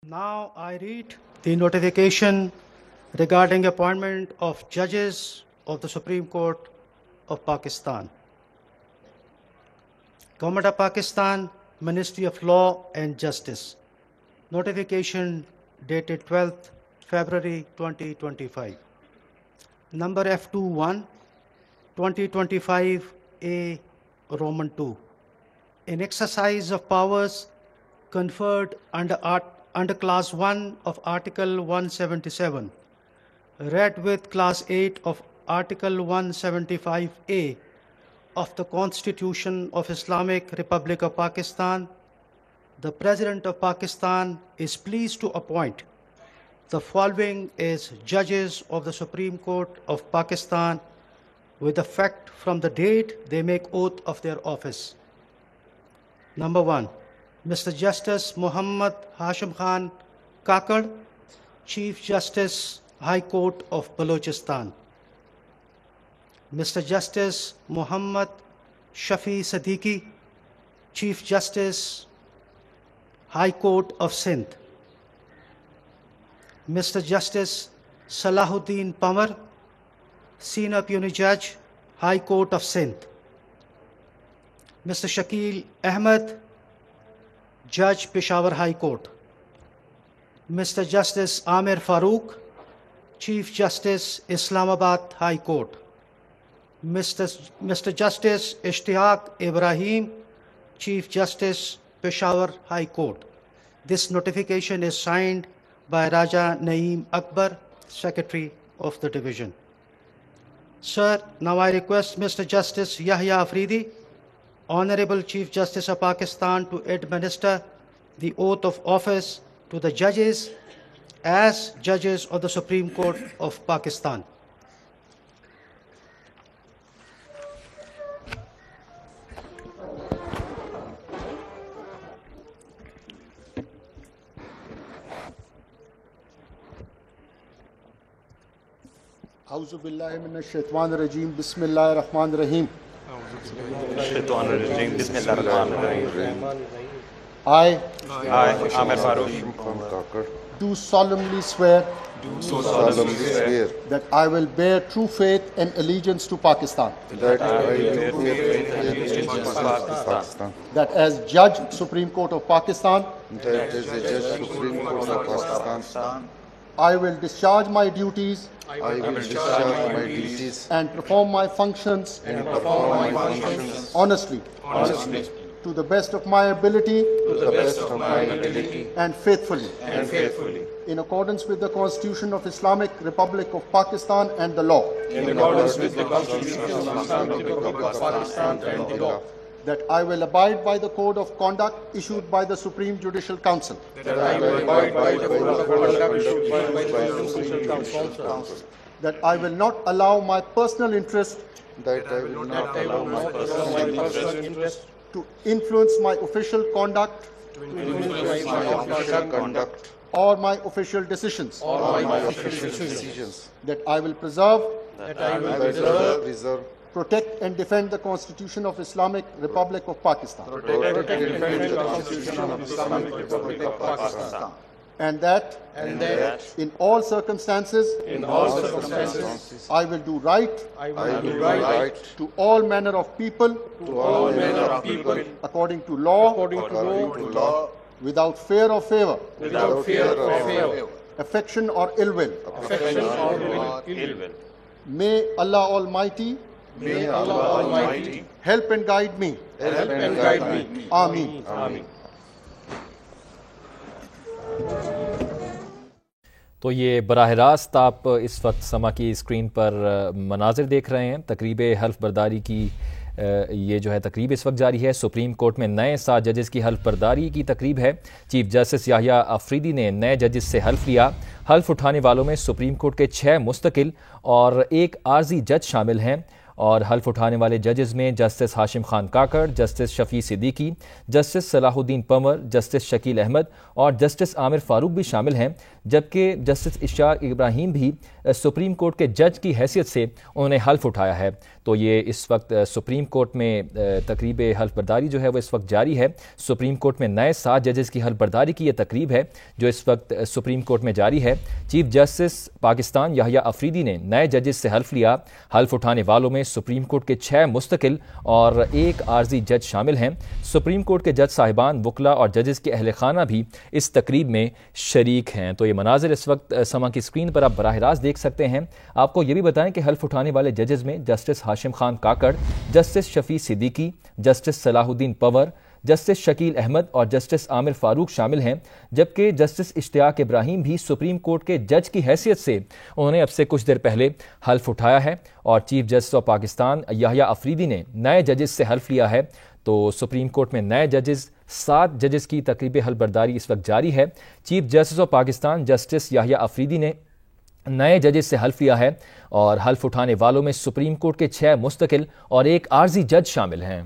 Now I read the notification regarding appointment of judges of the Supreme Court of Pakistan. Government of Pakistan, Ministry of Law and Justice. Notification dated 12th February 2025. Number F21, 2025A Roman 2. In exercise of powers conferred under Clause 1 of Article 177, read with Clause 8 of Article 175A of the Constitution of Islamic Republic of Pakistan, the President of Pakistan is pleased to appoint the following as judges of the Supreme Court of Pakistan with effect from the date they make oath of their office. Number 1, Mr. Justice Muhammad Hashim Khan Kakad, Chief Justice, High Court of Balochistan. Mr. Justice Muhammad Shafi Siddiqui, Chief Justice, High Court of Sindh. Mr. Justice Salahuddin Pamar, Senior Puisne Judge, High Court of Sindh. Mr. Shakil Ahmed, Judge, Peshawar High Court. Mr. Justice Amir Farooq, Chief Justice, Islamabad High Court. Mr. Justice Ishtihaq Ibrahim, Chief Justice, Peshawar High Court. This notification is signed by Raja Naeem Akbar, Secretary of the Division. Sir, now I request Mr. Justice Yahya Afridi, Honorable Chief Justice of Pakistan, to administer the oath of office to the judges as judges of the Supreme Court of Pakistan. اعوذ باللہ من الشیطان الرجیم بسم اللہ الرحمن الرحیم. I, Amir Farooq, do solemnly swear that I will bear true faith and allegiance to Pakistan, that as Judge Supreme Court of Pakistan, I will discharge my duties and perform my functions honestly, to the best of my ability and faithfully, in accordance with the Constitution of Islamic Republic of Pakistan and the law. That I will abide by the code of conduct issued by the Supreme Judicial Council. That I will not allow my personal interest to influence my official conduct or my official decisions. That I will preserve, protect and defend the Constitution of Islamic Republic of Pakistan. And that in all circumstances I will do right to all manner of people according to law, without fear or favor, affection or ill will. May Allah Almighty help and guide me. Ameen. تو یہ براہ راست آپ اس وقت سما کی screen پر مناظر دیکھ رہے ہیں. تقریب حلف برداری کی یہ جو ہے تقریب اس وقت جاری ہے. سپریم کورٹ میں نئے 7 ججز کی حلف برداری کی تقریب ہے. چیف جسٹس یحییٰ آفریدی نے نئے ججز سے حلف لیا. حلف اٹھانے والوں میں سپریم کورٹ کے 6 مستقل اور 1 عارضی جج شامل ہیں. اور حلف اٹھانے والے ججز میں جسٹس ہاشم خان کاکڑ، جسٹس شفیع صدیقی، جسٹس صلاح الدین پنور، جسٹس شکیل احمد اور جسٹس عامر فاروق بھی شامل ہیں، جبکہ جسٹس اشتیاق ابراہیم بھی سپریم کورٹ کے جج کی حیثیت سے انہوں نے حلف اٹھایا ہے۔ تو یہ اس وقت سپریم کورٹ میں تقریب حلف برداری جو ہے وہ اس وقت جاری ہے۔ سپریم کورٹ میں نئے 7 ججز کی حلف برداری کی یہ تقریب ہے جو اس وقت سپریم کورٹ میں جاری ہے۔ چیف جسٹس پاکستان یحییٰ افریدی نے نئے ججز سے حلف لیا۔ حلف اٹھانے والوں میں سپریم کورٹ کے 6 مستقل اور 1 عارضی جج شامل ہیں۔ سپریم کورٹ کے جج صاحبان، وکلاء اور ججز کے اہل خانہ بھی اس تقریب میں شریک ہیں۔ تو یہ مناظر اس وقت سما کی اسکرین پر آپ براہ راست دیکھ سکتے ہیں۔ آپ کو یہ بھی بتائیں کہ حلف اٹھانے والے ججز میں جسٹس ہاشم خان کاکڑ، جسٹس شفیع صدیقی، جسٹس صلاح الدین پنور، جسٹس شکیل احمد اور جسٹس عامر فاروق شامل ہیں، جبکہ جسٹس اشتیاق ابراہیم بھی سپریم کورٹ کے جج کی حیثیت سے انہوں نے اب سے کچھ دیر پہلے حلف اٹھایا ہے، اور چیف جسٹس آف پاکستان یحییٰ افریدی نے نئے ججز سے حلف لیا ہے۔ تو سپریم کورٹ میں نئے ججز 7 ججز کی تقریب حلف برداری اس وقت جاری ہے۔ Chief justice of Pakistan justice Yahya Afridi نے نئے ججز سے حلف لیا ہے، اور حلف اٹھانے والوں میں سپریم کورٹ کے 6 مستقل اور 1 عارضی جج شامل ہیں۔